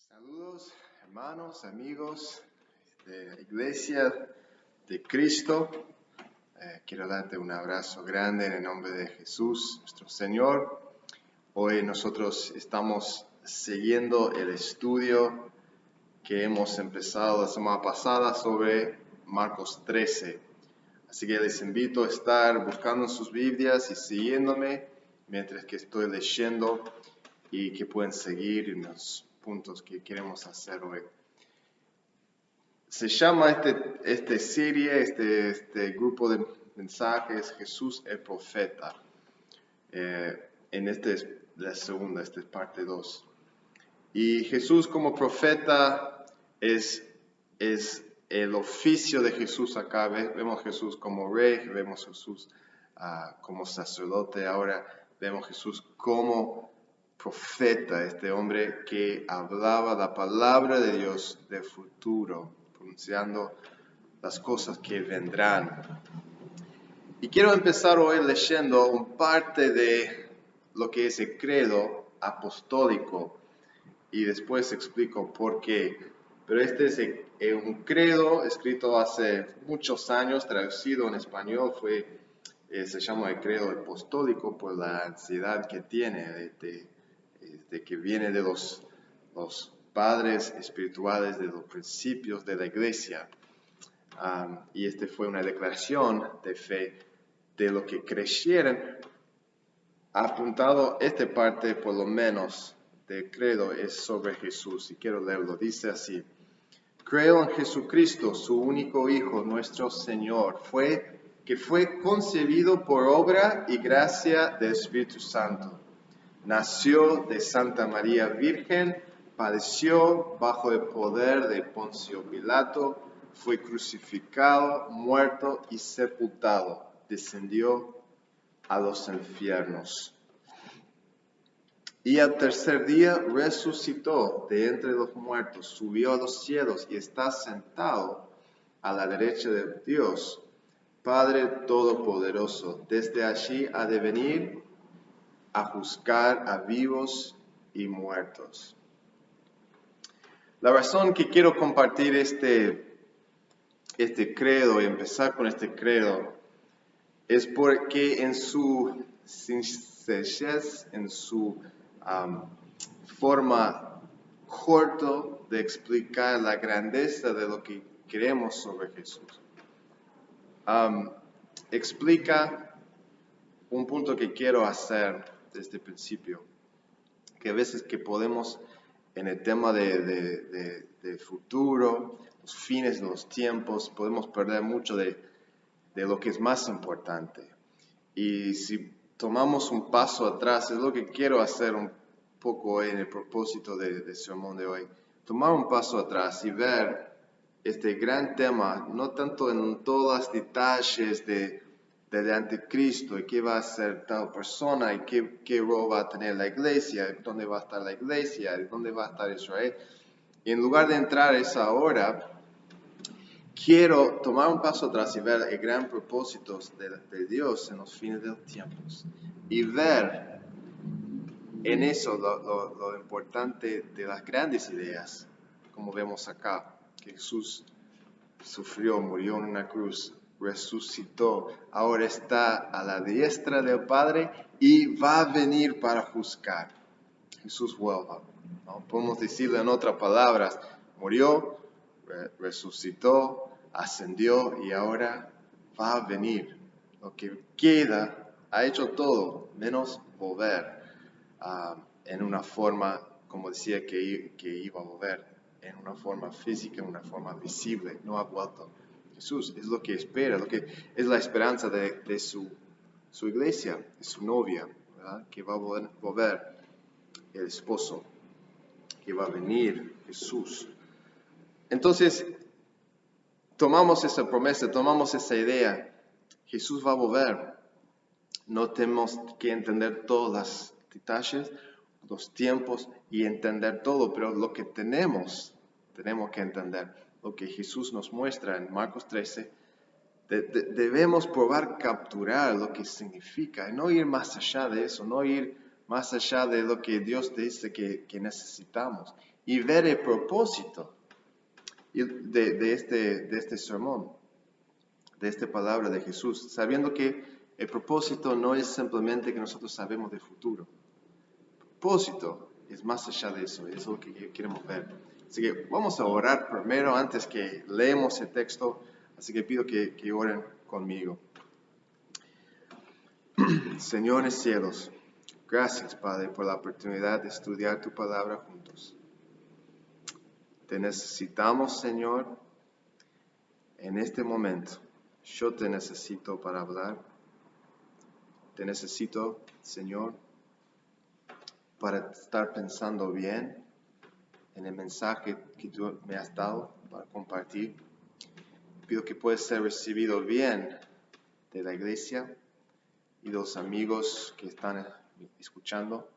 Saludos, hermanos, amigos de la Iglesia de Cristo. Quiero darte un abrazo grande en el nombre de Jesús, nuestro Señor. Hoy nosotros estamos siguiendo el estudio que hemos empezado la semana pasada sobre Marcos 13. Así que les invito a estar buscando en sus Biblias y siguiéndome mientras que estoy leyendo y que pueden seguir en los puntos que queremos hacer hoy. Se llama esta serie, este grupo de mensajes, Jesús el Profeta. Esta es la segunda, esta es parte 2. Y Jesús como profeta es el oficio de Jesús acá. Vemos Jesús como rey, vemos Jesús como sacerdote. Ahora vemos Jesús como profeta, este hombre que hablaba la palabra de Dios del futuro, pronunciando las cosas que vendrán. Y quiero empezar hoy leyendo un parte de lo que es el credo apostólico y después explico por qué. Pero este es un credo escrito hace muchos años, traducido en español, se llama el credo apostólico por la ansiedad que tiene de que viene de los padres espirituales, de los principios de la iglesia. Y fue una declaración de fe de lo que creyeron. Apuntado esta parte, por lo menos, del credo es sobre Jesús, y quiero leerlo. Dice así: creo en Jesucristo, su único Hijo, nuestro Señor, que fue concebido por obra y gracia del Espíritu Santo. Nació de Santa María Virgen, padeció bajo el poder de Poncio Pilato, fue crucificado, muerto y sepultado, descendió a los infiernos. Y al tercer día resucitó de entre los muertos, subió a los cielos y está sentado a la derecha de Dios, Padre Todopoderoso. Desde allí ha de venir a juzgar a vivos y muertos. La razón que quiero compartir este credo y empezar con este credo es porque en su sencillez, en su forma corta de explicar la grandeza de lo que creemos sobre Jesús, explica un punto que quiero hacer desde el principio, que a veces que podemos en el tema de futuro, los fines de los tiempos, podemos perder mucho de lo que es más importante. Y si tomamos un paso atrás, es lo que quiero hacer un poco en el propósito del sermón de hoy, tomar un paso atrás y ver este gran tema, no tanto en todos los detalles del anticristo y qué va a hacer tal persona y qué rol va a tener la iglesia, dónde va a estar la iglesia, dónde va a estar Israel. Y en lugar de entrar a esa hora, quiero tomar un paso atrás y ver el gran propósito de Dios en los fines de los tiempos y ver en eso lo importante de las grandes ideas, como vemos acá, que Jesús sufrió, murió en una cruz, resucitó, ahora está a la diestra del Padre y va a venir para juzgar. Jesús vuelva, ¿no? Podemos decirlo en otras palabras: murió, resucitó, ascendió y ahora va a venir. Lo que queda, ha hecho todo menos volver en una forma, como decía que iba a volver, en una forma física, en una forma visible. No ha vuelto. Jesús es lo que espera, lo que es la esperanza de su iglesia, de su novia, ¿verdad? Que va a volver el esposo, que va a venir Jesús. Entonces, tomamos esa promesa, tomamos esa idea. Jesús va a volver. No tenemos que entender todos los detalles, los tiempos y entender todo, pero lo que tenemos que entender, lo que Jesús nos muestra en Marcos 13, debemos probar capturar lo que significa y no ir más allá de eso, no ir más allá de lo que Dios dice que necesitamos. y ver el propósito de este sermón, de esta palabra de Jesús, sabiendo que el propósito no es simplemente que nosotros sabemos del futuro. El propósito es más allá de eso, es lo que queremos ver. Así que vamos a orar primero antes que leemos el texto, así que pido que oren conmigo. Señor en los cielos, gracias, Padre, por la oportunidad de estudiar tu palabra juntos. Te necesitamos, Señor, en este momento. Yo te necesito para hablar. Te necesito, Señor, para estar pensando bien en el mensaje que tú me has dado para compartir. Pido que pueda ser recibido bien de la iglesia y de los amigos que están escuchando.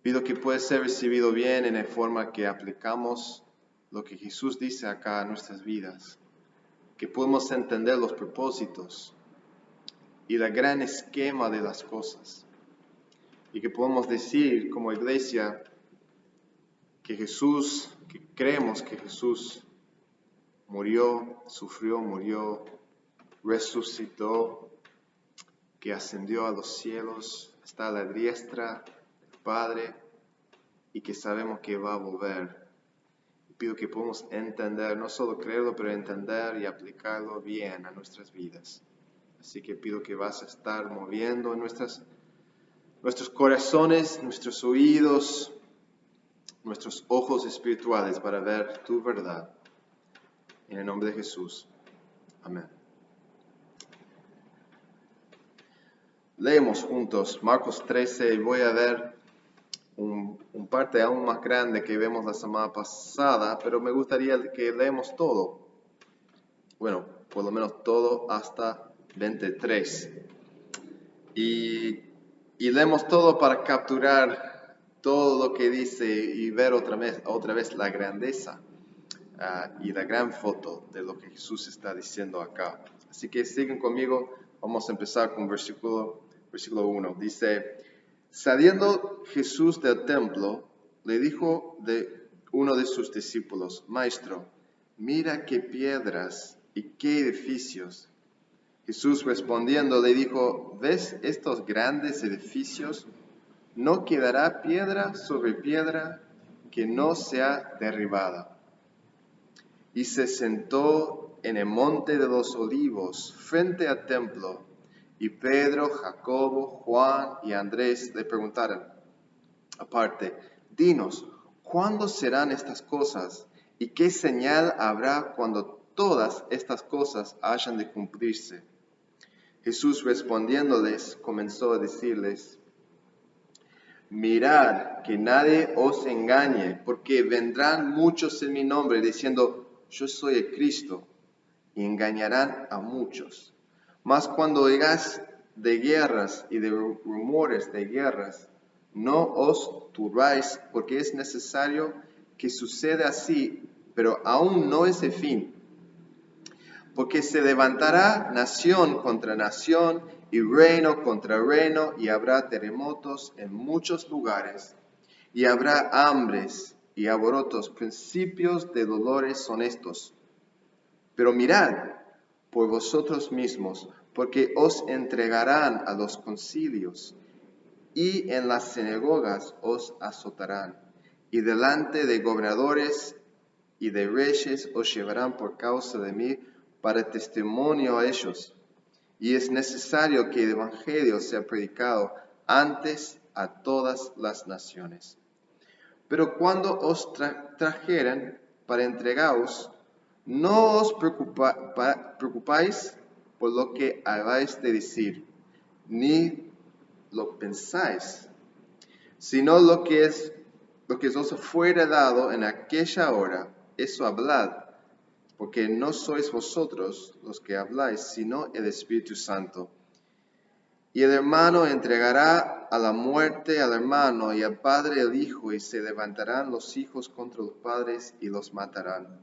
Pido que pueda ser recibido bien en la forma que aplicamos lo que Jesús dice acá a nuestras vidas, que podemos entender los propósitos y el gran esquema de las cosas, y que podemos decir como iglesia que creemos que Jesús murió, sufrió, murió, resucitó, que ascendió a los cielos, está a la diestra del Padre y que sabemos que va a volver. Pido que podamos entender, no solo creerlo, pero entender y aplicarlo bien a nuestras vidas. Así que pido que vas a estar moviendo nuestros corazones, nuestros oídos, nuestros ojos espirituales para ver tu verdad. En el nombre de Jesús. Amén. Leemos juntos Marcos 13 y voy a ver un parte aún más grande que vemos la semana pasada, pero me gustaría que leemos todo. Bueno, por lo menos todo hasta 23. Y leemos todo para capturar todo lo que dice y ver otra vez la grandeza y la gran foto de lo que Jesús está diciendo acá. Así que siguen conmigo, vamos a empezar con versículo 1. Dice, saliendo Jesús del templo, le dijo de uno de sus discípulos, Maestro, mira qué piedras y qué edificios. Jesús respondiendo le dijo, ¿ves estos grandes edificios? No quedará piedra sobre piedra que no sea derribada. Y se sentó en el monte de los olivos, frente al templo, y Pedro, Jacobo, Juan y Andrés le preguntaron, aparte, dinos, ¿cuándo serán estas cosas? ¿Y qué señal habrá cuando todas estas cosas hayan de cumplirse? Jesús respondiéndoles, comenzó a decirles, mirad que nadie os engañe, porque vendrán muchos en mi nombre diciendo, yo soy el Cristo, y engañarán a muchos. Mas cuando oigáis de guerras y de rumores de guerras, no os turbáis, porque es necesario que suceda así, pero aún no es el fin. Porque se levantará nación contra nación y reino contra reino, y habrá terremotos en muchos lugares, y habrá hambres y alborotos, principios de dolores son estos. Pero mirad por vosotros mismos, porque os entregarán a los concilios, y en las sinagogas os azotarán, y delante de gobernadores y de reyes os llevarán por causa de mí, para testimonio a ellos. Y es necesario que el evangelio sea predicado antes a todas las naciones. Pero cuando os trajeren para entregaros, no os preocupáis por lo que habéis de decir, ni lo pensáis, sino lo que os fuere dado en aquella hora, eso hablad, porque no sois vosotros los que habláis, sino el Espíritu Santo. Y el hermano entregará a la muerte al hermano, y al padre al hijo, y se levantarán los hijos contra los padres y los matarán.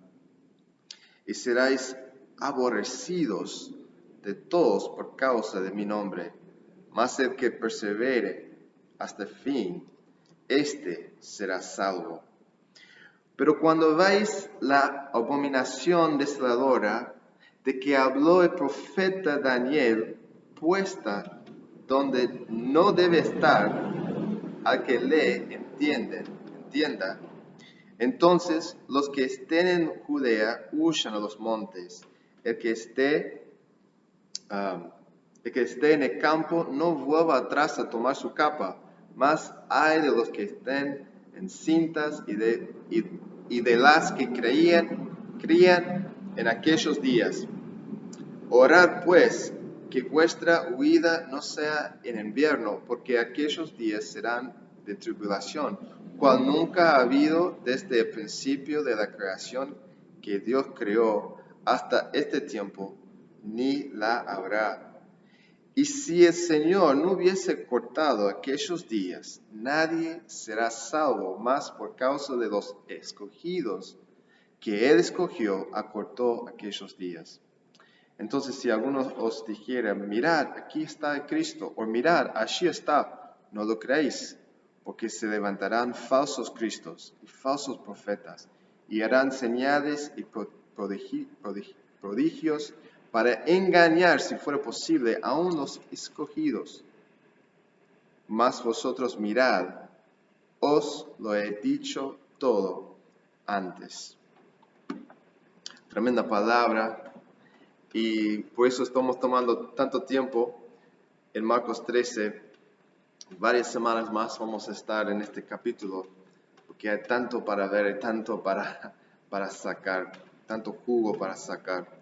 Y seréis aborrecidos de todos por causa de mi nombre, mas el que persevere hasta el fin, éste será salvo. Pero cuando veis la abominación desoladora de que habló el profeta Daniel, puesta donde no debe estar, al que lee entienda, entonces los que estén en Judea huyan a los montes. El que esté en el campo no vuelva atrás a tomar su capa, mas hay de los que estén encintas y de las que crían en aquellos días. Orad pues que vuestra huida no sea en invierno, porque aquellos días serán de tribulación, cual nunca ha habido desde el principio de la creación que Dios creó hasta este tiempo, ni la habrá. Y si el Señor no hubiese cortado aquellos días, nadie será salvo, más por causa de los escogidos que Él escogió, acortó aquellos días. Entonces, si alguno os dijera, mirad, aquí está el Cristo, o mirad, allí está, no lo creéis, porque se levantarán falsos cristos y falsos profetas, y harán señales y prodigios para engañar, si fuera posible, aún los escogidos. Mas vosotros mirad, os lo he dicho todo antes. Tremenda palabra. Y por eso estamos tomando tanto tiempo en Marcos 13. Varias semanas más vamos a estar en este capítulo, porque hay tanto para ver, hay tanto para sacar, tanto jugo para sacar.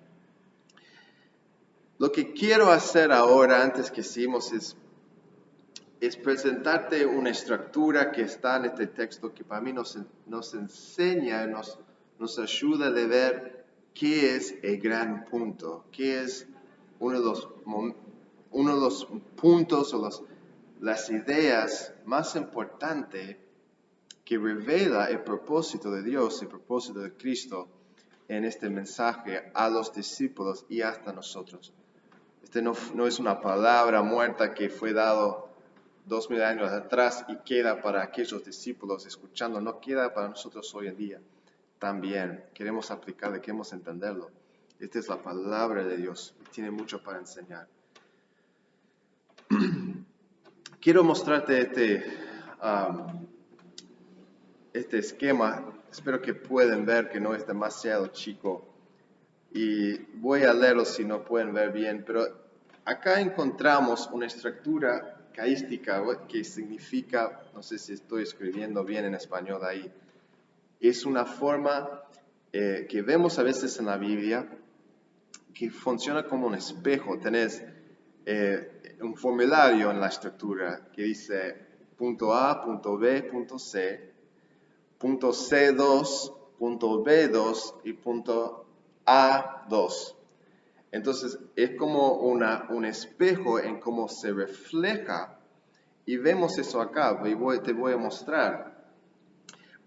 Lo que quiero hacer ahora, antes que sigamos, es presentarte una estructura que está en este texto que para mí nos enseña, nos ayuda a ver qué es el gran punto, qué es uno de los puntos o las ideas más importantes que revela el propósito de Dios, el propósito de Cristo en este mensaje a los discípulos y hasta nosotros. Este no es una palabra muerta que fue dado 2000 años atrás y queda para aquellos discípulos escuchando, no queda para nosotros hoy en día. También queremos aplicarlo, queremos entenderlo. Esta es la palabra de Dios y tiene mucho para enseñar. Quiero mostrarte este esquema. Espero que puedan ver que no es demasiado chico. Y voy a leerlo si no pueden ver bien. Pero acá encontramos una estructura caística que significa, no sé si estoy escribiendo bien en español ahí, es una forma que vemos a veces en la Biblia que funciona como un espejo. Tenés un formulario en la estructura que dice punto A, punto B, punto C, punto C2, punto B2 y punto A2. Entonces es como un espejo en cómo se refleja y vemos eso acá. Te voy a mostrar.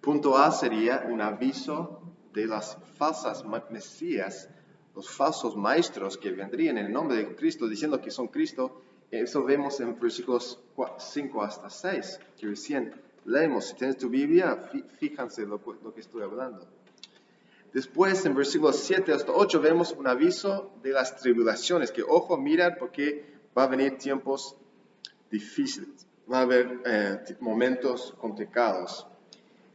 Punto A sería un aviso de las falsas mesías, los falsos maestros que vendrían en el nombre de Cristo diciendo que son Cristo. Eso vemos en versículos 5 hasta 6, que recién leemos. Si tienes tu Biblia, fíjense lo que estoy hablando. Después, en versículos 7 hasta 8, vemos un aviso de las tribulaciones, que ojo, mirad, porque va a venir tiempos difíciles, va a haber momentos complicados.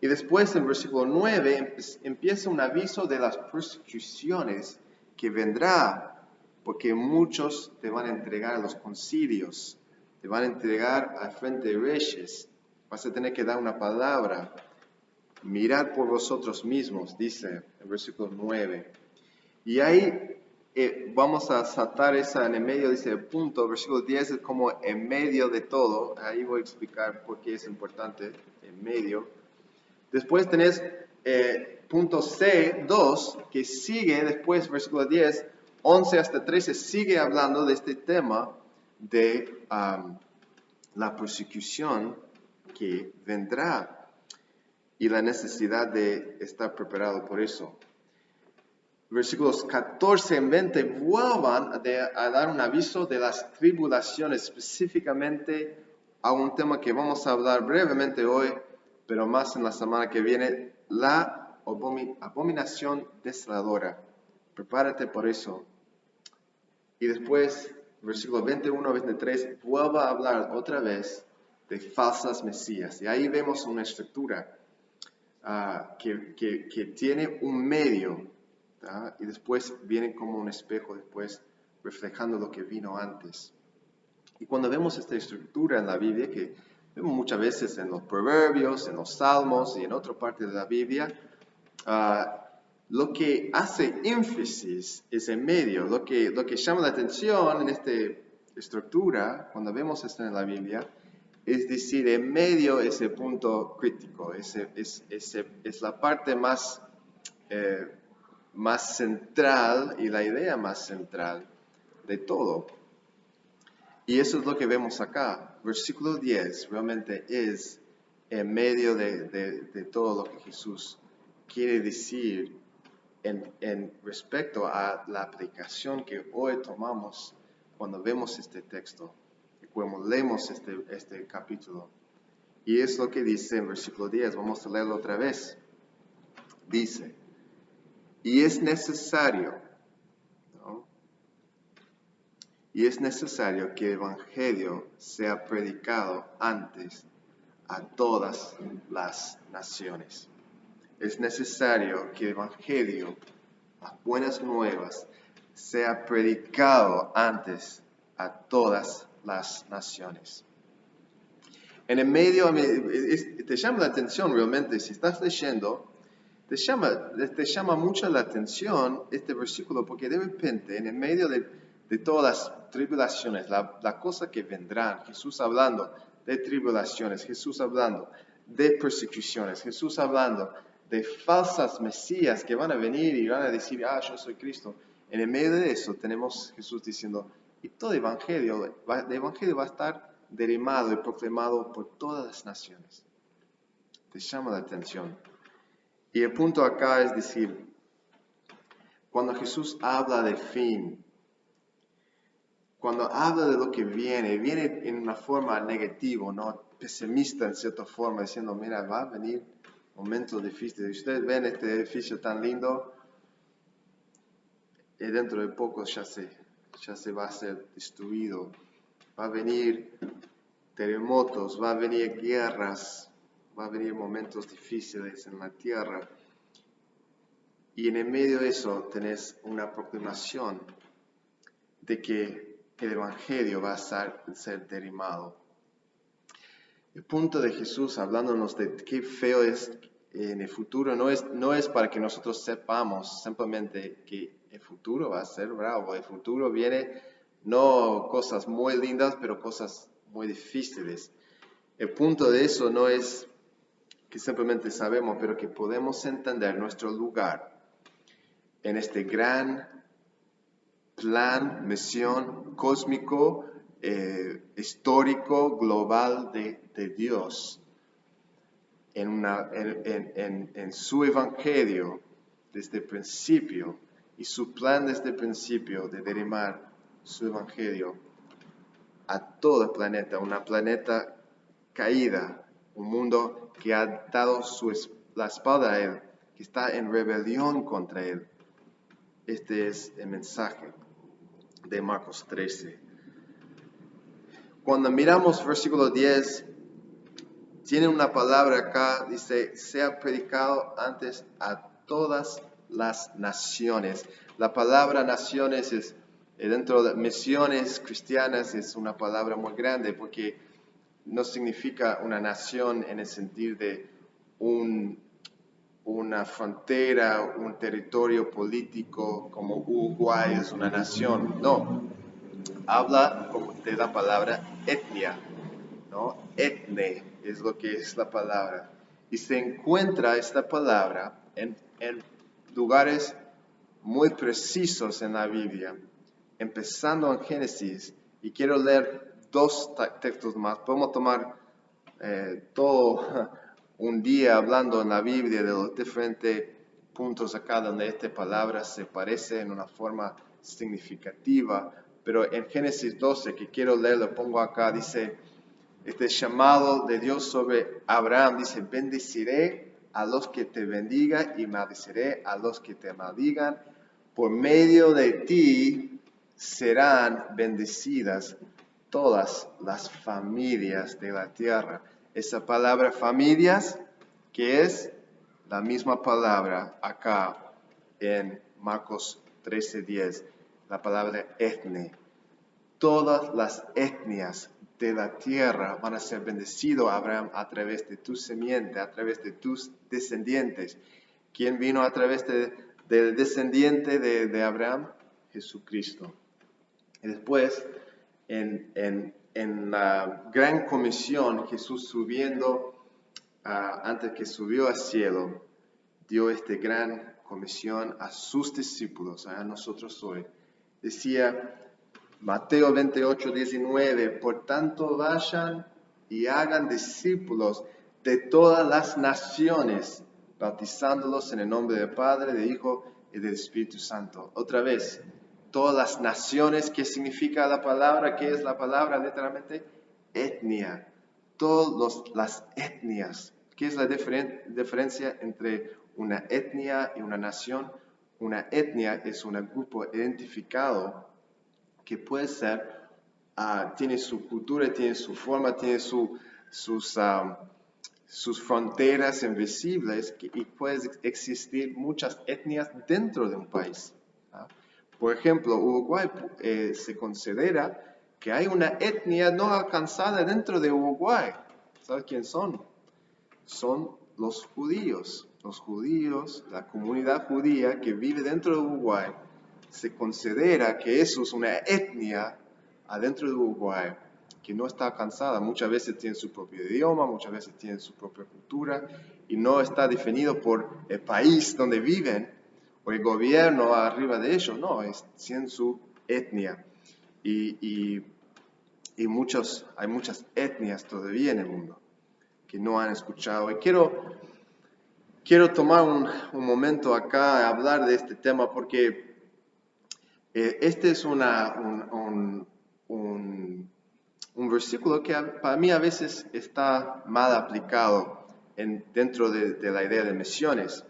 Y después, en versículo 9, empieza un aviso de las persecuciones que vendrá, porque muchos te van a entregar a los concilios, te van a entregar al frente de reyes, vas a tener que dar una palabra. Mirad por vosotros mismos, dice el versículo 9. Y ahí vamos a saltar esa en el medio, dice el punto, el versículo 10 es como en medio de todo. Ahí voy a explicar por qué es importante en medio. Después tenés punto C2, que sigue después, versículo 10, 11 hasta 13, sigue hablando de este tema de la persecución que vendrá y la necesidad de estar preparado por eso. Versículos 14 en 20 vuelvan a dar un aviso de las tribulaciones, específicamente a un tema que vamos a hablar brevemente hoy, pero más en la semana que viene, la abominación desoladora. Prepárate por eso. Y después, versículo 21 a 23, vuelve a hablar otra vez de falsas mesías. Y ahí vemos una estructura que tiene un medio, ¿tá? Y después viene como un espejo, después reflejando lo que vino antes. Y cuando vemos esta estructura en la Biblia, que vemos muchas veces en los proverbios, en los salmos y en otra parte de la Biblia, lo que hace énfasis es en medio. Lo que llama la atención en esta estructura, cuando vemos esto en la Biblia, es decir, en medio es el punto crítico, es la parte más central y la idea más central de todo. Y eso es lo que vemos acá. Versículo 10 realmente es en medio de todo lo que Jesús quiere decir en respecto a la aplicación que hoy tomamos cuando vemos este texto, cuando leemos este capítulo. Y es lo que dice en versículo 10. Vamos a leerlo otra vez. Dice, y es necesario, ¿no? Y es necesario que el Evangelio sea predicado antes a todas las naciones. Es necesario que el Evangelio, las buenas nuevas, sea predicado antes a todas las naciones. En el medio, te llama la atención realmente, si estás leyendo, te llama mucho la atención este versículo, porque de repente, en el medio de todas las tribulaciones, la cosa que vendrán, Jesús hablando de tribulaciones, Jesús hablando de persecuciones, Jesús hablando de falsas mesías que van a venir y van a decir, yo soy Cristo. En el medio de eso tenemos Jesús diciendo, y todo el Evangelio va a estar derramado y proclamado por todas las naciones. Te llama la atención. Y el punto acá es decir, cuando Jesús habla del fin, cuando habla de lo que viene en una forma negativa, ¿no? Pesimista en cierta forma, diciendo, mira, va a venir momentos difíciles. Ustedes ven este edificio tan lindo, y dentro de poco ya se va a ser destruido. Va a venir terremotos, va a venir guerras, va a venir momentos difíciles en la tierra. Y en el medio de eso tenés una proclamación de que el Evangelio va a ser derramado. El punto de Jesús hablándonos de qué feo es en el futuro no es para que nosotros sepamos simplemente que el futuro va a ser bravo. El futuro viene no cosas muy lindas, pero cosas muy difíciles. El punto de eso no es que simplemente sabemos, pero que podemos entender nuestro lugar en este gran plan, misión cósmico, histórico, global de Dios. En su evangelio desde el principio y su plan desde el principio de derramar su evangelio a todo el planeta, una planeta caída, un mundo que ha dado la espalda a él, que está en rebelión contra él. Este es el mensaje de Marcos 13. Cuando miramos versículo 10, tiene una palabra acá, dice, sea predicado antes a todas las naciones. La palabra naciones es, dentro de misiones cristianas, es una palabra muy grande porque no significa una nación en el sentido de una frontera, un territorio político como Uruguay es una nación. No, habla de la palabra etnia, ¿no? Etne es lo que es la palabra. Y se encuentra esta palabra en lugares muy precisos en la Biblia, empezando en Génesis. Y quiero leer 2 textos más. Podemos tomar todo un día hablando en la Biblia de los diferentes puntos acá donde esta palabra se parece en una forma significativa. Pero en Génesis 12, que quiero leer, lo pongo acá, dice, este llamado de Dios sobre Abraham, dice, bendeciré a los que te bendigan y maldeciré a los que te maldigan. Por medio de ti serán bendecidas todas las familias de la tierra. Esa palabra familias, que es la misma palabra acá en Marcos 13:10, la palabra etne. Todas las etnias de la tierra van a ser bendecidos, Abraham, a través de tu simiente, a través de tus descendientes. ¿Quién vino a través del descendiente de Abraham? Jesucristo. Y después, en la gran comisión, Jesús subiendo, antes que subió al cielo, dio esta gran comisión a sus discípulos, a nosotros hoy. Decía Mateo 28:19, por tanto vayan y hagan discípulos de todas las naciones, bautizándolos en el nombre del Padre, del Hijo y del Espíritu Santo. Otra vez, todas las naciones, ¿qué significa la palabra? ¿Qué es la palabra literalmente? Etnia. Todas las etnias. ¿Qué es la diferencia entre una etnia y una nación? Una etnia es un grupo identificado que puede ser, tiene su cultura, tiene su forma, tiene sus fronteras invisibles, y puede existir muchas etnias dentro de un país. Por ejemplo, Uruguay se considera que hay una etnia no alcanzada dentro de Uruguay. ¿Sabes quién son? Son los judíos. Los judíos, la comunidad judía que vive dentro de Uruguay, se considera que eso es una etnia adentro de Uruguay que no está alcanzada. Muchas veces tienen su propio idioma, muchas veces tienen su propia cultura y no está definido por el país donde viven o el gobierno arriba de ellos, no, tienen su etnia. Y hay muchas etnias todavía en el mundo que no han escuchado. Y quiero tomar un momento acá a hablar de este tema porque este es un versículo que para mí a veces está mal aplicado dentro de la idea de misiones.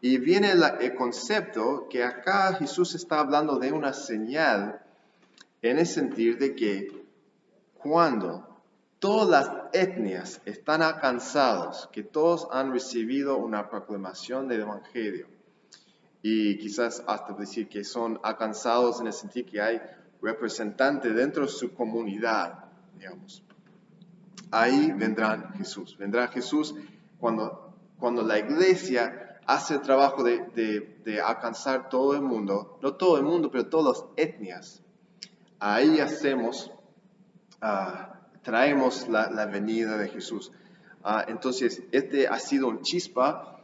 Y viene el concepto que acá Jesús está hablando de una señal en el sentido de que cuando todas las etnias están alcanzados, que todos han recibido una proclamación del Evangelio, y quizás hasta decir que son alcanzados en el sentido que hay representantes dentro de su comunidad, digamos. Ahí vendrá Jesús cuando la iglesia hace el trabajo de alcanzar todo el mundo, no todo el mundo, pero todas las etnias. Ahí traemos la venida de Jesús. Entonces, este ha sido un chispa,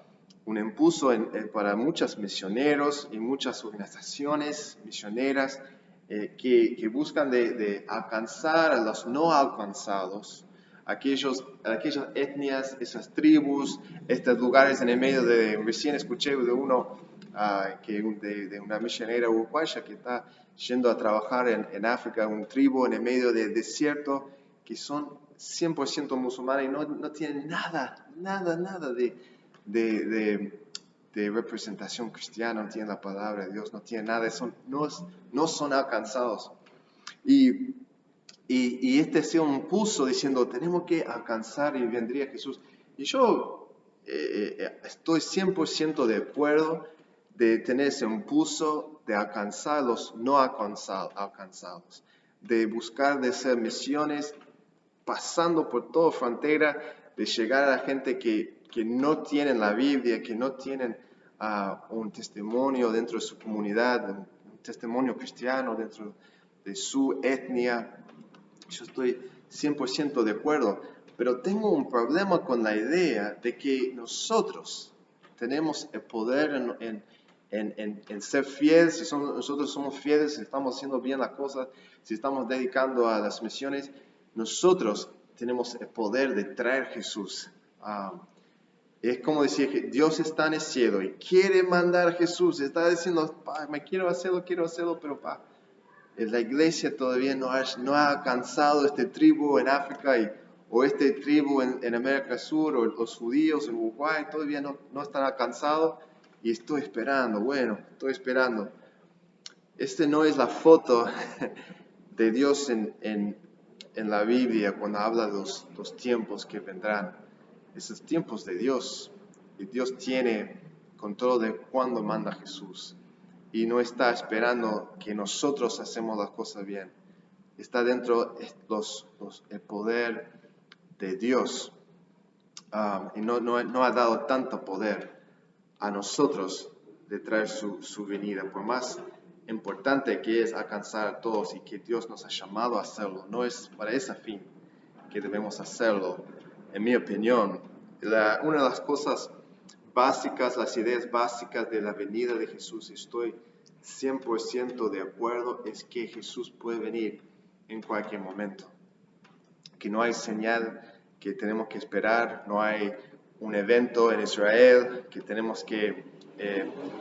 un impulso para muchos misioneros y muchas organizaciones misioneras que buscan de alcanzar a los no alcanzados, aquellas etnias, esas tribus, estos lugares en el medio recién escuché de una misionera uruguaya que está yendo a trabajar en África, un tribu en el medio del desierto, que son 100% musulmanes y no tienen nada de representación cristiana, no tienen la palabra de Dios, no tienen nada, no son alcanzados. Y este ha sido un impulso diciendo, tenemos que alcanzar y vendría Jesús. Y yo estoy 100% de acuerdo de tener ese impulso de alcanzar los no alcanzados, de buscar de hacer misiones pasando por toda frontera, de llegar a la gente que no tienen la Biblia, que no tienen un testimonio dentro de su comunidad, un testimonio cristiano dentro de su etnia. Yo estoy 100% de acuerdo, pero tengo un problema con la idea de que nosotros tenemos el poder en ser fieles, si nosotros somos fieles, si estamos haciendo bien las cosas, si estamos dedicando a las misiones, nosotros tenemos el poder de traer Jesús. Es como decir que Dios está en el cielo y quiere mandar a Jesús. Está diciendo, quiero hacerlo, pero la iglesia todavía no ha alcanzado este tribu en África o esta tribu en América del Sur, o los judíos en Uruguay, todavía no están alcanzados, y estoy esperando, bueno, estoy esperando. Este no es la foto de Dios en la Biblia cuando habla de los tiempos que vendrán. Esos tiempos de Dios, y Dios tiene control de cuándo manda Jesús, y no está esperando que nosotros hacemos las cosas bien. Está dentro el poder de Dios, y no ha dado tanto poder a nosotros de traer su venida, por más importante que es alcanzar a todos y que Dios nos ha llamado a hacerlo. No es para ese fin que debemos hacerlo, en mi opinión. Una de las cosas básicas, las ideas básicas de la venida de Jesús, estoy 100% de acuerdo, es que Jesús puede venir en cualquier momento. Que no hay señal que tenemos que esperar, no hay un evento en Israel que tenemos que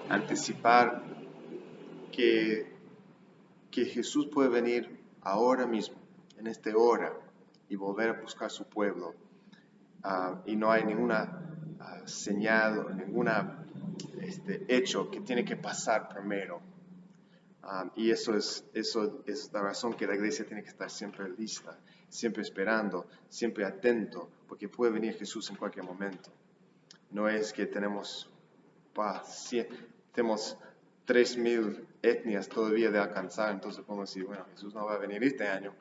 anticipar, que Jesús puede venir ahora mismo, en esta hora, y volver a buscar su pueblo. Y no hay ninguna señal o ningún hecho que tiene que pasar primero. Y eso es la razón que la iglesia tiene que estar siempre lista, siempre esperando, siempre atento, porque puede venir Jesús en cualquier momento. No es que tenemos 3,000 etnias todavía de alcanzar, entonces podemos decir, bueno, Jesús no va a venir este año.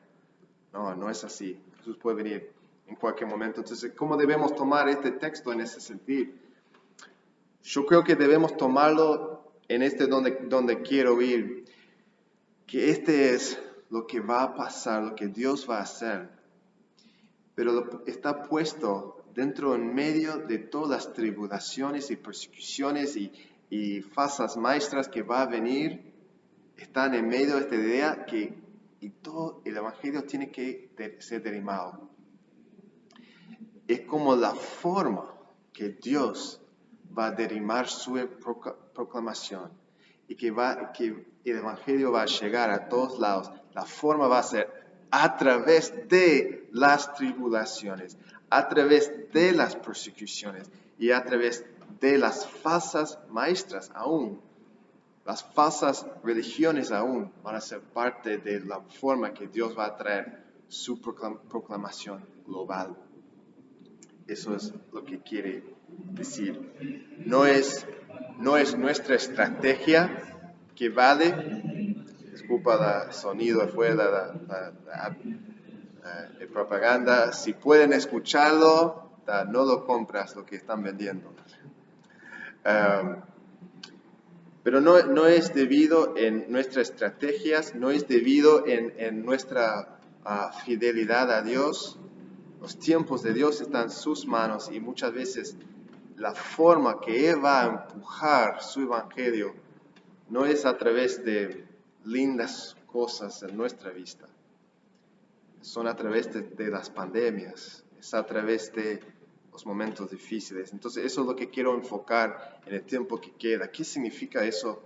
No es así. Jesús puede venir en cualquier momento. Entonces, ¿cómo debemos tomar este texto en ese sentido? Yo creo que debemos tomarlo en donde quiero ir, que este es lo que va a pasar, lo que Dios va a hacer, pero está puesto dentro, en medio de todas las tribulaciones y persecuciones y falsas maestras que va a venir. Están en medio de esta idea y todo el Evangelio tiene que ser derramado. Es como la forma que Dios va a derramar su proclamación y que el Evangelio va a llegar a todos lados. La forma va a ser a través de las tribulaciones, a través de las persecuciones y a través de las falsas maestras aún. Las falsas religiones aún van a ser parte de la forma que Dios va a traer su proclamación global. Eso es lo que quiere decir. No es nuestra estrategia que vale. Disculpa el sonido afuera, la propaganda. Si pueden escucharlo, no lo compras lo que están vendiendo. Pero no es debido en nuestras estrategias, no es debido en nuestra fidelidad a Dios. Los tiempos de Dios están en sus manos y muchas veces la forma que Él va a empujar su evangelio no es a través de lindas cosas en nuestra vista. Son a través de las pandemias, es a través de los momentos difíciles. Entonces eso es lo que quiero enfocar en el tiempo que queda. ¿Qué significa eso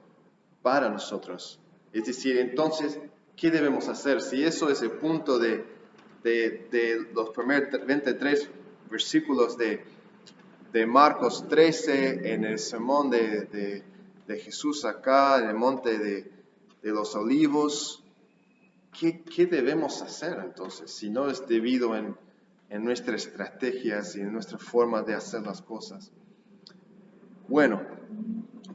para nosotros? Es decir, entonces, ¿qué debemos hacer? Si eso es el punto de los primeros 23 versículos de Marcos 13, en el sermón de Jesús acá, en el monte de los olivos, ¿qué debemos hacer entonces? Si no es debido en nuestras estrategias y en nuestra forma de hacer las cosas. Bueno,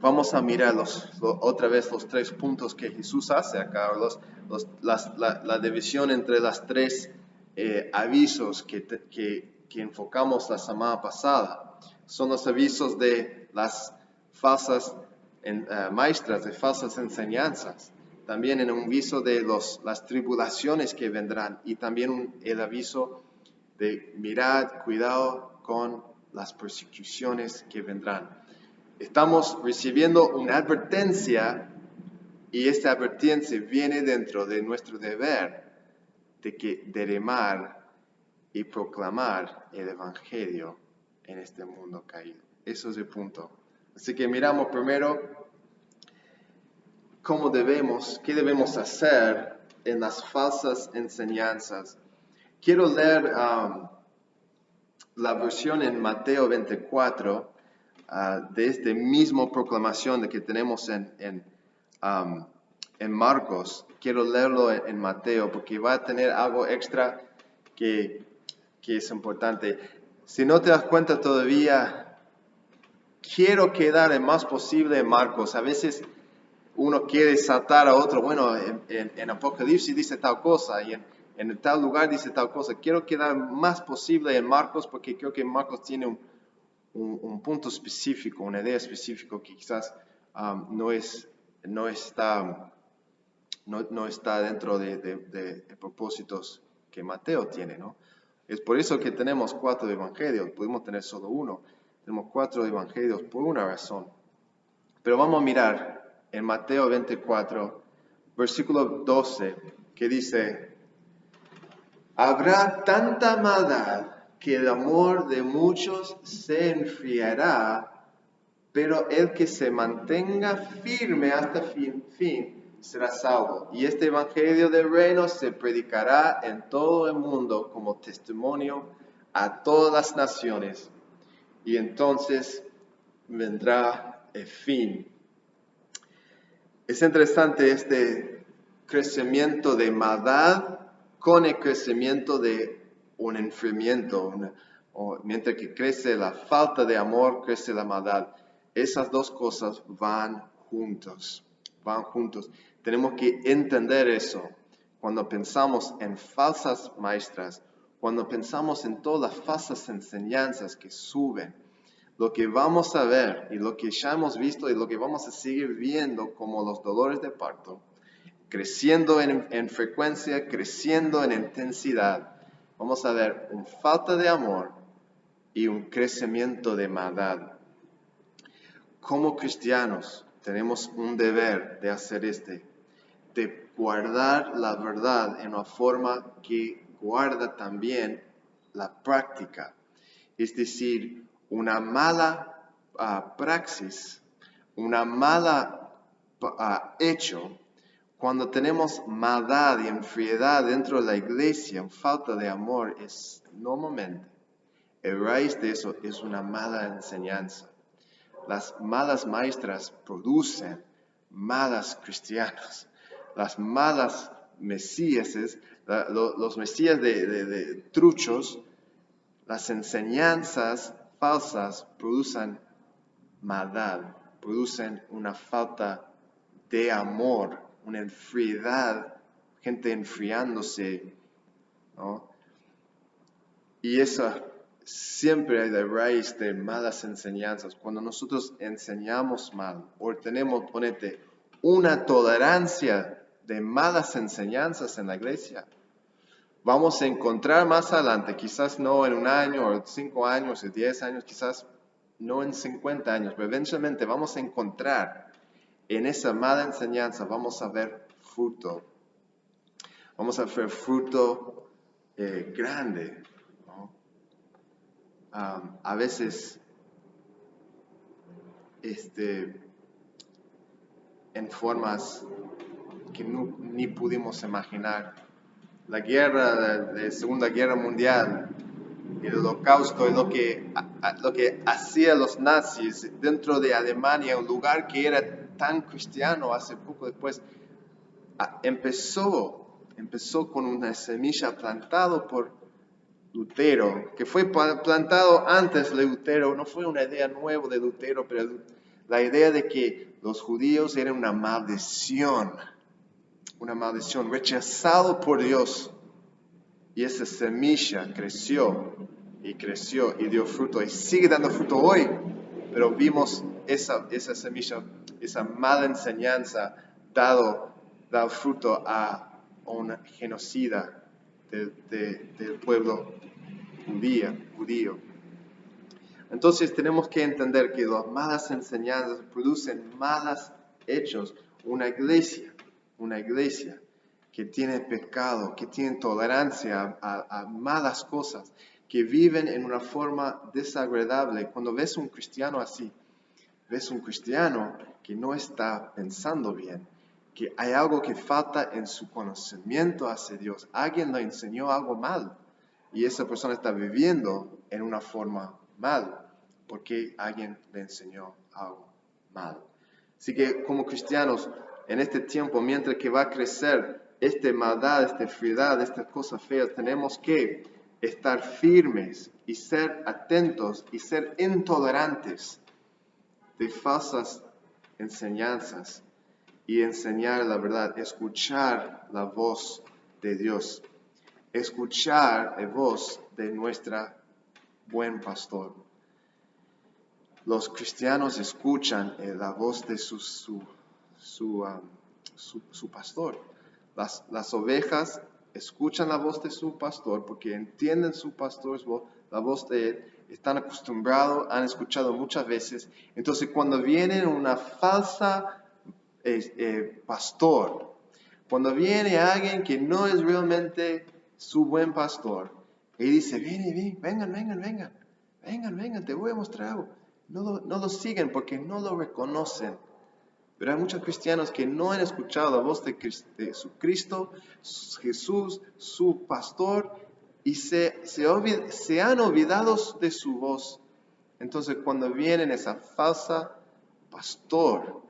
vamos a mirar otra vez los 3 puntos que Jesús hace acá, la división entre las 3 avisos que enfocamos la semana pasada. Son los avisos de las falsas maestras, de falsas enseñanzas. También en un aviso de las tribulaciones que vendrán y también el aviso de mirad, cuidado con las persecuciones que vendrán. Estamos recibiendo una advertencia y esta advertencia viene dentro de nuestro deber de que derramar y proclamar el Evangelio en este mundo caído. Eso es el punto. Así que miramos primero qué debemos hacer en las falsas enseñanzas. Quiero leer la versión en Mateo 24 de este mismo proclamación de que tenemos en Marcos. Quiero leerlo en Mateo porque va a tener algo extra que es importante. Si no te das cuenta todavía, quiero quedar el más posible en Marcos. A veces uno quiere saltar a otro, bueno, en Apocalipsis dice tal cosa y en tal lugar dice tal cosa. Quiero quedar más posible en Marcos porque creo que Marcos tiene un punto específico, una idea específica que quizás no está dentro de propósitos que Mateo tiene, ¿no? Es por eso que tenemos 4 evangelios, podemos tener solo uno. Tenemos 4 evangelios por una razón. Pero vamos a mirar en Mateo 24, versículo 12, que dice: habrá tanta maldad que el amor de muchos se enfriará, pero el que se mantenga firme hasta fin será salvo. Y este evangelio del reino se predicará en todo el mundo como testimonio a todas las naciones, y entonces vendrá el fin. Es interesante este crecimiento de maldad con el crecimiento de un enfriamiento. Mientras que crece la falta de amor, crece la maldad. Esas dos cosas van juntos. Tenemos que entender eso. Cuando pensamos en falsas maestras, cuando pensamos en todas las falsas enseñanzas que suben, lo que vamos a ver y lo que ya hemos visto y lo que vamos a seguir viendo como los dolores de parto, creciendo en frecuencia, creciendo en intensidad, vamos a ver una falta de amor y un crecimiento de maldad. Como cristianos tenemos un deber de hacer de guardar la verdad en una forma que guarda también la práctica. Es decir, una mala praxis, una mala hecho, cuando tenemos maldad y enfriedad dentro de la iglesia, falta de amor, es normalmente, el raíz de eso es una mala enseñanza. Las malas maestras producen malas cristianos. Las malas mesíases, los mesías de truchos, las enseñanzas falsas producen maldad, producen una falta de amor, una enfriedad, gente enfriándose, ¿no? Y eso siempre hay de raíz de malas enseñanzas. Cuando nosotros enseñamos mal o tenemos, ponete, una tolerancia de malas enseñanzas en la iglesia, vamos a encontrar más adelante, quizás no en un año, o 5 años, o 10 años, quizás no en 50 años, pero eventualmente vamos a encontrar en esa mala enseñanza, vamos a ver fruto. Vamos a ver fruto grande, ¿no? A veces, en formas que ni pudimos imaginar. La guerra de Segunda Guerra Mundial, el Holocausto, lo que hacían los nazis dentro de Alemania, un lugar que era tan cristiano hace poco después, empezó con una semilla plantada por Lutero, que fue plantado antes de Lutero. No fue una idea nueva de Lutero, pero la idea de que los judíos eran una maldición, rechazado por Dios. Y esa semilla creció y dio fruto y sigue dando fruto hoy. Pero vimos esa semilla, esa mala enseñanza dado fruto a un genocida del pueblo judío. Entonces tenemos que entender que las malas enseñanzas producen malos hechos. Una iglesia que tiene pecado, que tiene tolerancia a malas cosas, que viven en una forma desagradable. Cuando ves un cristiano así, ves un cristiano que no está pensando bien, que hay algo que falta en su conocimiento hacia Dios. Alguien le enseñó algo mal. y esa persona está viviendo en una forma mal, porque alguien le enseñó algo mal. Así que como cristianos, en este tiempo, mientras que va a crecer esta maldad, esta frialdad, estas cosas feas, tenemos que estar firmes y ser atentos y ser intolerantes de falsas enseñanzas y enseñar la verdad, escuchar la voz de Dios, escuchar la voz de nuestro buen pastor. Los cristianos escuchan la voz de su pastor. Las ovejas escuchan la voz de su pastor porque entienden su pastor, la voz de él, están acostumbrados, han escuchado muchas veces. Entonces cuando viene una falsa pastor, cuando viene alguien que no es realmente su buen pastor, y dice, vengan, te voy a mostrar algo. No lo siguen porque no lo reconocen. Pero hay muchos cristianos que no han escuchado la voz de su Cristo, Jesús, su pastor, y se han olvidado de su voz. Entonces cuando vienen esa falsa pastor,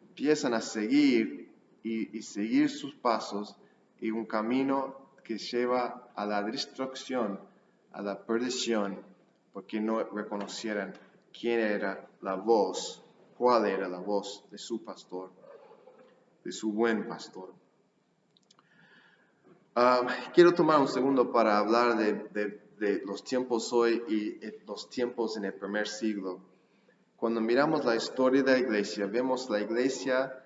empiezan a seguir y seguir sus pasos y un camino que lleva a la destrucción, a la perdición, porque no reconocieran quién era la voz, cuál era la voz de su pastor, de su buen pastor. Quiero tomar un segundo para hablar de los tiempos hoy y los tiempos en el primer siglo. Cuando miramos la historia de la iglesia, vemos la iglesia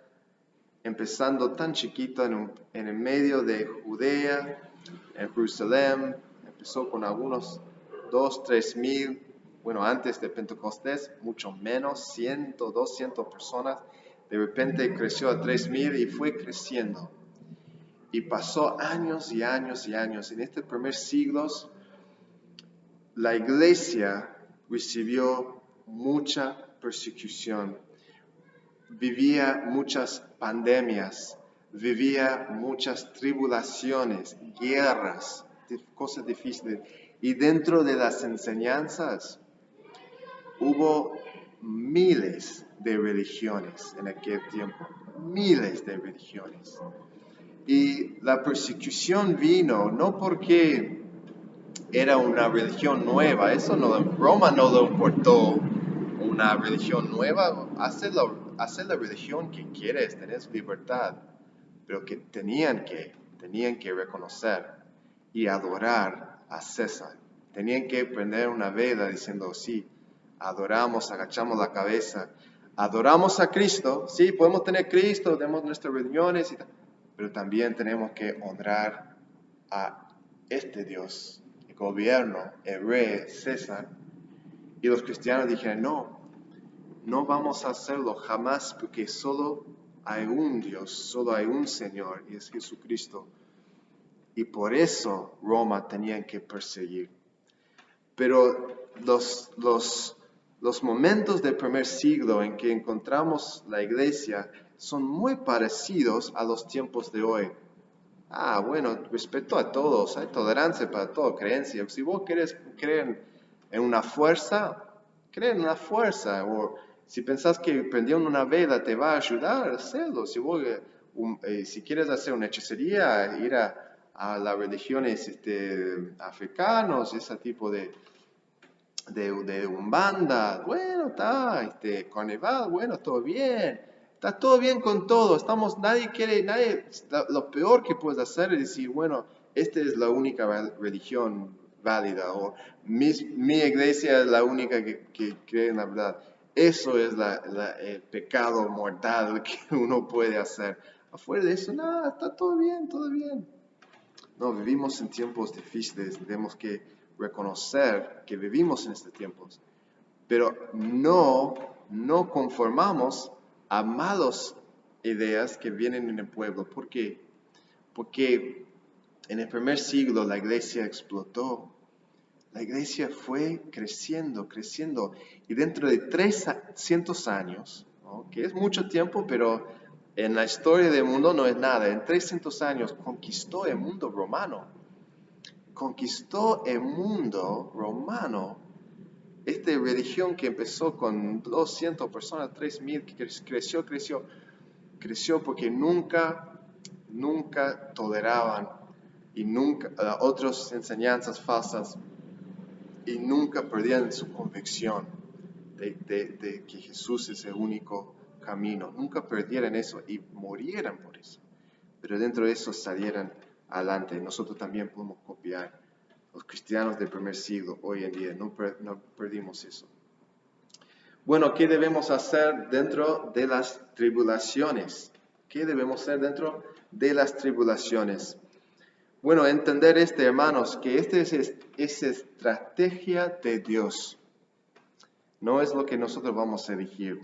empezando tan chiquita en el medio de Judea, en Jerusalén, empezó con algunos 2-3 mil, bueno, antes de Pentecostés, mucho menos, 100, 200 personas, de repente creció a 3,000 y fue creciendo. Y pasó años y años y años. En estos primeros siglos, la iglesia recibió mucha persecución, vivía muchas pandemias, vivía muchas tribulaciones, guerras, cosas difíciles. Y dentro de las enseñanzas hubo miles de religiones en aquel tiempo, miles de religiones. Y la persecución vino no porque era una religión nueva, Roma no lo importó una religión nueva, hacer la religión que quieres, tenés libertad, pero que tenían que reconocer y adorar a César. Tenían que prender una vela diciendo, sí, adoramos, agachamos la cabeza, adoramos a Cristo, sí, podemos tener Cristo, tenemos nuestras religiones, pero también tenemos que honrar a este Dios, el gobierno, el rey, César. Y los cristianos dijeron, no vamos a hacerlo jamás porque solo hay un Dios, solo hay un Señor y es Jesucristo. Y por eso Roma tenían que perseguir. Pero los momentos del primer siglo en que encontramos la iglesia son muy parecidos a los tiempos de hoy. Bueno, respeto a todos, hay tolerancia para toda creencia. Si vos querés creer en una fuerza, cree en una fuerza. O si pensás que prendiendo una vela te va a ayudar, hazlo. Si quieres hacer una hechicería, ir a las religiones africanos, ese tipo de umbanda, bueno, está, carnaval, bueno, todo bien. Está todo bien con todo, lo peor que puedes hacer es decir, bueno, esta es la única religión válida, o mi iglesia es la única que cree en la verdad. Eso es el pecado mortal que uno puede hacer. Afuera de eso, nada, está todo bien, todo bien. No, vivimos en tiempos difíciles, tenemos que reconocer que vivimos en estos tiempos, pero no conformamos a malas ideas que vienen en el pueblo. ¿Por qué? Porque en el primer siglo la iglesia explotó. La iglesia fue creciendo, y dentro de 300 años, ¿no? Que es mucho tiempo, pero en la historia del mundo no es nada. En 300 años conquistó el mundo romano. conquistó el mundo romano. Esta religión que empezó con 200 personas, 3000, que creció porque nunca toleraban y nunca otras enseñanzas falsas y nunca perdían su convicción de que Jesús es el único camino. Nunca perdieran eso y murieran por eso. Pero dentro de eso salieran adelante. Nosotros también podemos copiar. Los cristianos del primer siglo, hoy en día, no perdimos eso. Bueno, ¿qué debemos hacer dentro de las tribulaciones? ¿Qué debemos hacer dentro de las tribulaciones? Bueno, entender hermanos, que esta es estrategia de Dios. No es lo que nosotros vamos a elegir.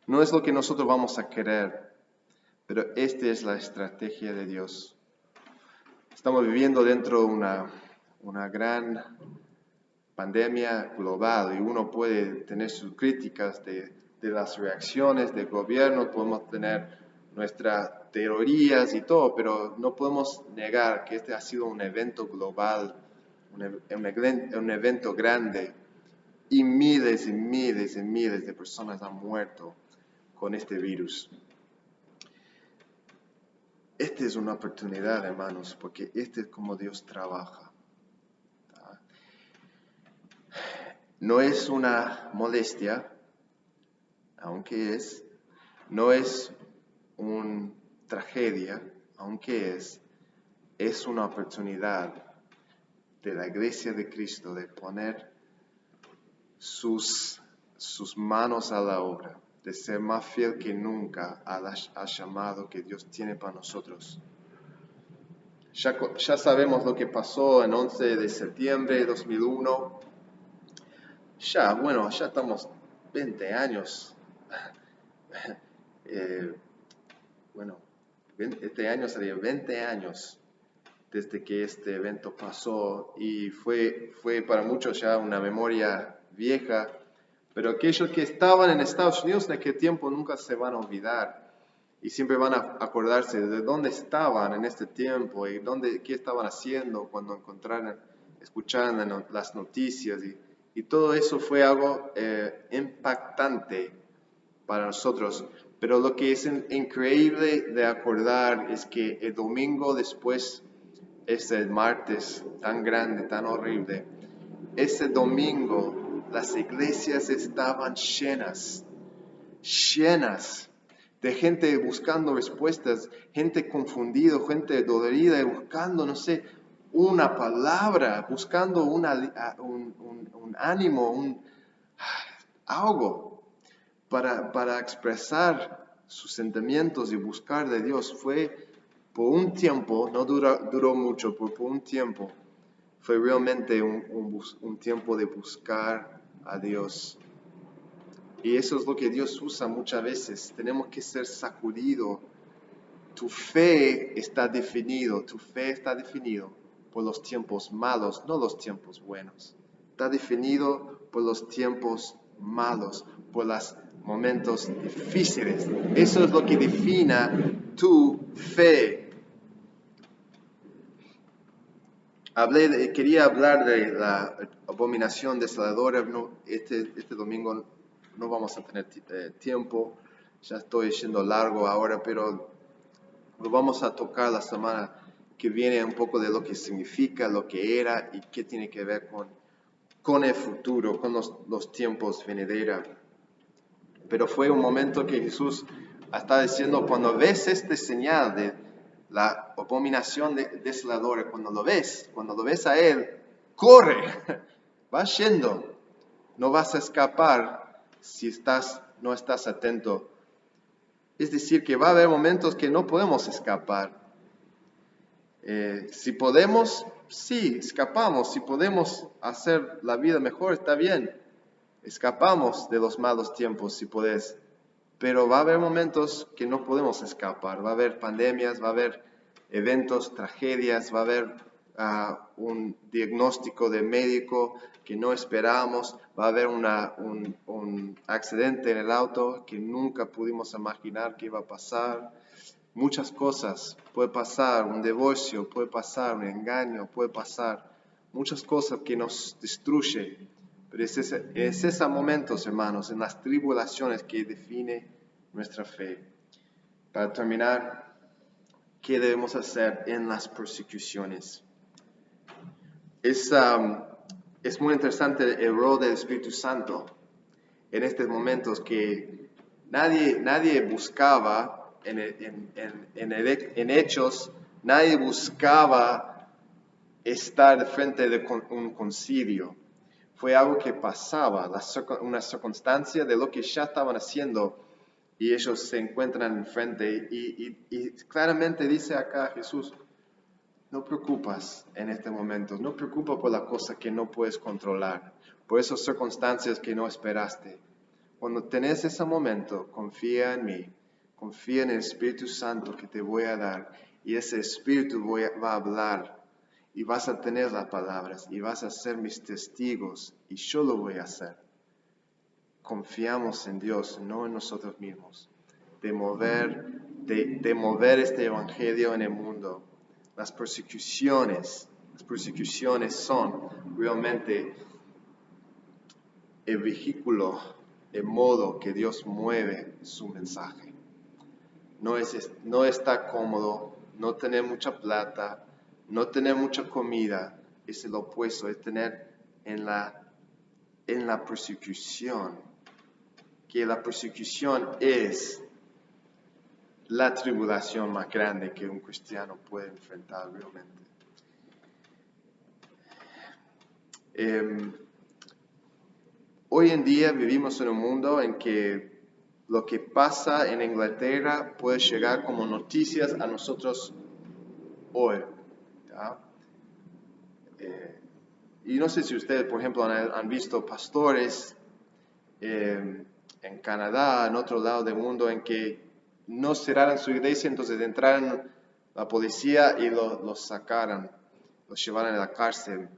No es lo que nosotros vamos a querer. Pero esta es la estrategia de Dios. Estamos viviendo dentro de una gran pandemia global y uno puede tener sus críticas de las reacciones del gobierno, podemos tener nuestras teorías y todo, pero no podemos negar que este ha sido un evento global, un evento grande y miles y miles y miles de personas han muerto con este virus. Esta es una oportunidad, hermanos, porque este es como Dios trabaja. No es una molestia, aunque no es una tragedia, aunque es una oportunidad de la Iglesia de Cristo de poner sus manos a la obra, de ser más fiel que nunca al llamado que Dios tiene para nosotros. Ya sabemos lo que pasó en 11 de septiembre de 2001. Ya estamos 20 años. Este año sería 20 años desde que este evento pasó y fue para muchos ya una memoria vieja, pero aquellos que estaban en Estados Unidos en aquel tiempo nunca se van a olvidar y siempre van a acordarse de dónde estaban en este tiempo y qué estaban haciendo cuando escucharan las noticias y todo eso fue algo impactante para nosotros. Pero lo que es increíble de acordar es que el domingo después, ese martes tan grande, tan horrible, ese domingo las iglesias estaban llenas de gente buscando respuestas, gente confundida, gente dolorida, buscando, no sé, una palabra, buscando un ánimo, algo para expresar sus sentimientos y buscar de Dios. Fue por un tiempo, no duró mucho, pero por un tiempo fue realmente un tiempo de buscar a Dios. Y eso es lo que Dios usa muchas veces. Tenemos que ser sacudidos. Tu fe está definido por los tiempos malos, no los tiempos buenos. Está definido por los tiempos malos, por los momentos difíciles. Eso es lo que define tu fe. Quería hablar de la abominación desoladora. Este domingo no vamos a tener tiempo. Ya estoy yendo largo ahora, pero lo vamos a tocar la semana que viene un poco de lo que significa, lo que era y qué tiene que ver con el futuro, con los tiempos venideros. Pero fue un momento que Jesús está diciendo, cuando ves esta señal de la abominación desoladora, cuando lo ves a Él, corre, va yendo, no vas a escapar si no estás atento. Es decir, que va a haber momentos que no podemos escapar. Si podemos, sí, escapamos. Si podemos hacer la vida mejor, está bien. Escapamos de los malos tiempos si podés. Pero va a haber momentos que no podemos escapar. Va a haber pandemias, va a haber eventos, tragedias, va a haber un diagnóstico de médico que no esperamos, va a haber un accidente en el auto que nunca pudimos imaginar que iba a pasar. Muchas cosas puede pasar, un divorcio, puede pasar un engaño, puede pasar muchas cosas que nos destruyen. Pero es esos momentos, hermanos, en las tribulaciones que define nuestra fe. Para terminar, ¿qué debemos hacer en las persecuciones? Es muy interesante el rol del Espíritu Santo en estos momentos que nadie buscaba en Hechos, nadie buscaba estar de frente de un concilio. Fue algo que pasaba, una circunstancia de lo que ya estaban haciendo y ellos se encuentran enfrente y claramente dice acá Jesús, no preocupas en este momento, no preocupas por la cosa que no puedes controlar, por esas circunstancias que no esperaste. Cuando tenés ese momento, confía en mí, confía en el Espíritu Santo que te voy a dar y ese Espíritu va a hablar y vas a tener las palabras y vas a ser mis testigos y yo lo voy a hacer. Confiamos en Dios, no en nosotros mismos, de mover este evangelio en el mundo. Las persecuciones son realmente el vehículo, el modo que Dios mueve su mensaje. No está cómodo, no tener mucha plata, no tener mucha comida, es el opuesto, es tener en la persecución, que la persecución es la tribulación más grande que un cristiano puede enfrentar realmente. Hoy en día vivimos en un mundo en que lo que pasa en Inglaterra puede llegar como noticias a nosotros hoy. ¿Ya? Y no sé si ustedes, por ejemplo, han visto pastores en Canadá, en otro lado del mundo, en que no cerraran su iglesia, entonces entraran la policía y los sacaran, los llevaran a la cárcel.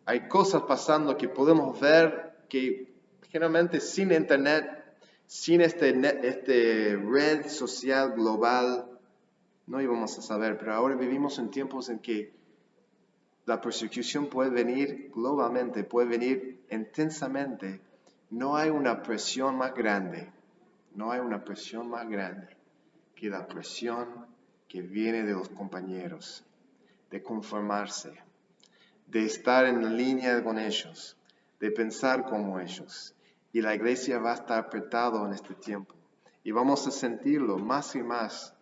Hay cosas pasando que podemos ver que generalmente sin internet, sin este red social global, no íbamos a saber, pero ahora vivimos en tiempos en que la persecución puede venir globalmente, puede venir intensamente. No hay una presión más grande, que la presión que viene de los compañeros, de conformarse, de estar en línea con ellos, de pensar como ellos. Y la iglesia va a estar apretada en este tiempo. Y vamos a sentirlo más y más,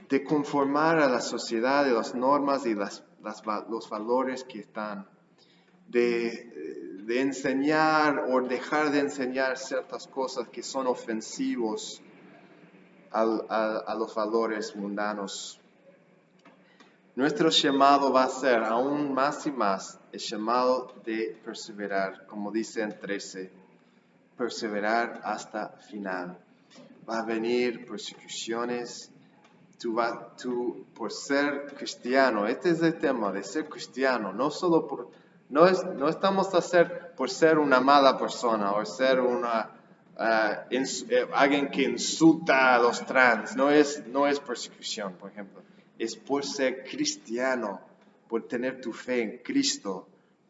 de conformar a la sociedad, de las normas y los valores que están, de enseñar o dejar de enseñar ciertas cosas que son ofensivos a los valores mundanos. Nuestro llamado va a ser aún más y más el llamado de perseverar, como dice en 13, perseverar hasta final. Va a venir persecuciones. Tú por ser cristiano, este es el tema de ser cristiano, no estamos a hacer por ser una mala persona o ser alguien que insulta a los trans, no es persecución, por ejemplo, es por ser cristiano, por tener tu fe en Cristo.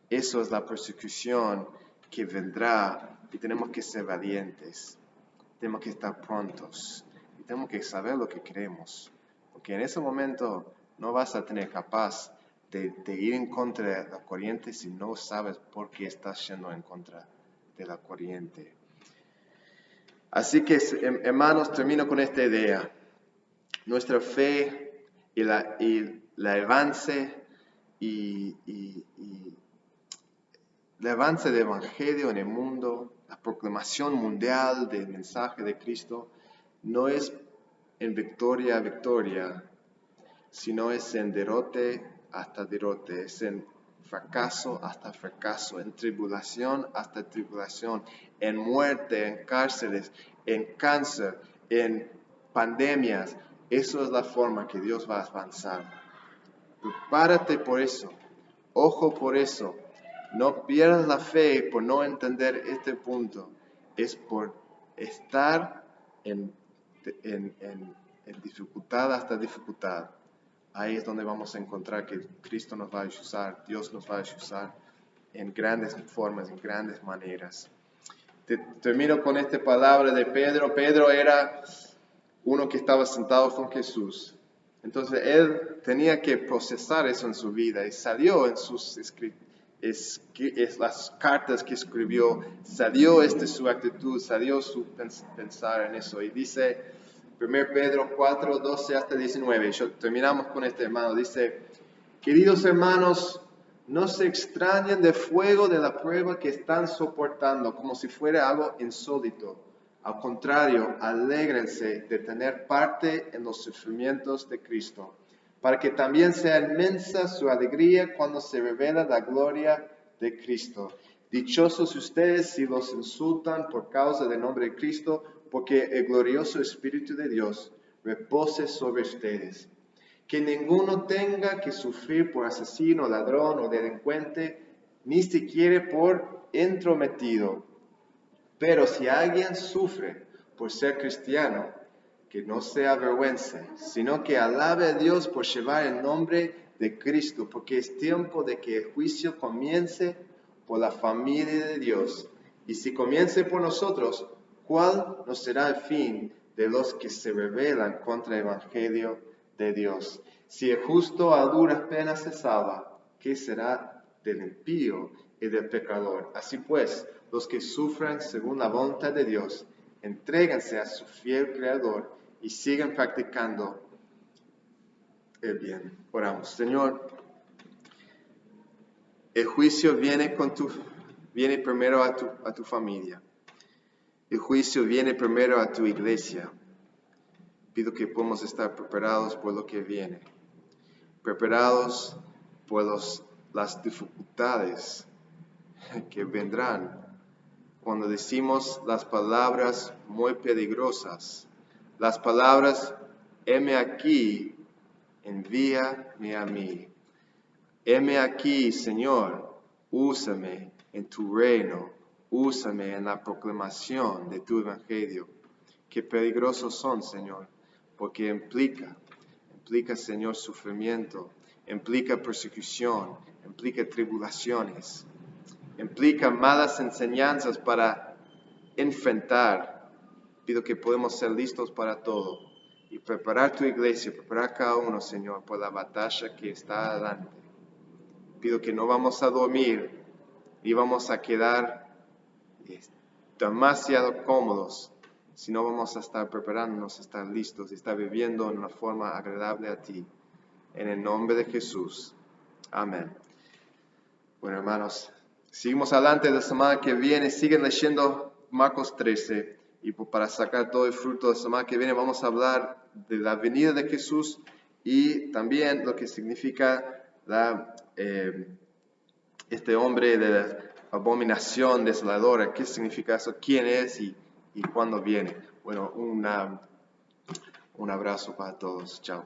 Eso es la persecución que vendrá y tenemos que ser valientes, tenemos que estar prontos y tenemos que saber lo que queremos. Porque en ese momento no vas a tener capaz de ir en contra de la corriente si no sabes por qué estás yendo en contra de la corriente. Así que, hermanos, termino con esta idea. Nuestra fe y el avance el avance del Evangelio en el mundo, la proclamación mundial del mensaje de Cristo, no es en victoria a victoria, sino es en derrote hasta derrote, es en fracaso hasta fracaso, en tribulación hasta tribulación, en muerte, en cárceles, en cáncer, en pandemias. Eso es la forma que Dios va a avanzar. Prepárate por eso, ojo por eso. No pierdas la fe por no entender este punto. Es por estar en dificultad hasta dificultad, ahí es donde vamos a encontrar que Cristo nos va a usar, Dios nos va a usar en grandes formas, en grandes maneras. Termino con esta palabra de Pedro. Pedro era uno que estaba sentado con Jesús. Entonces él tenía que procesar eso en su vida y salió en sus las cartas que escribió, salió su actitud, salió su pensar en eso. Y dice 1 Pedro 4, 12 hasta 19, terminamos con este hermano, dice: queridos hermanos, no se extrañen del fuego de la prueba que están soportando como si fuera algo insólito. Al contrario, alégrense de tener parte en los sufrimientos de Cristo, para que también sea inmensa su alegría cuando se revela la gloria de Cristo. Dichosos ustedes si los insultan por causa del nombre de Cristo, porque el glorioso Espíritu de Dios repose sobre ustedes. Que ninguno tenga que sufrir por asesino, ladrón o delincuente, ni siquiera por entrometido. Pero si alguien sufre por ser cristiano, que no se avergüence, sino que alabe a Dios por llevar el nombre de Cristo, porque es tiempo de que el juicio comience por la familia de Dios. Y si comience por nosotros, ¿cuál no será el fin de los que se rebelan contra el Evangelio de Dios? Si el justo a duras penas se salva, ¿qué será del impío y del pecador? Así pues, los que sufran según la voluntad de Dios, entréganse a su fiel Creador y sigan practicando el bien. Oramos. Señor, el juicio viene primero a tu familia. El juicio viene primero a tu iglesia. Pido que podamos estar preparados por lo que viene. Preparados por las dificultades que vendrán cuando decimos las palabras muy peligrosas. Las palabras: heme aquí, envíame a mí. Heme aquí, Señor, úsame en tu reino, úsame en la proclamación de tu evangelio. Qué peligrosos son, Señor, porque implica, Señor, sufrimiento, implica persecución, implica tribulaciones, implica malas enseñanzas para enfrentar. Pido que podamos ser listos para todo y preparar tu iglesia, preparar cada uno, Señor, por la batalla que está adelante. Pido que no vamos a dormir ni vamos a quedar demasiado cómodos, sino vamos a estar preparándonos, a estar listos y estar viviendo en una forma agradable a ti. En el nombre de Jesús. Amén. Bueno, hermanos, seguimos adelante la semana que viene. Siguen leyendo Marcos 13. Y para sacar todo el fruto de la semana que viene vamos a hablar de la venida de Jesús y también lo que significa este hombre de la abominación desoladora. ¿Qué significa eso? ¿Quién es y cuándo viene? Bueno, un abrazo para todos. Chao.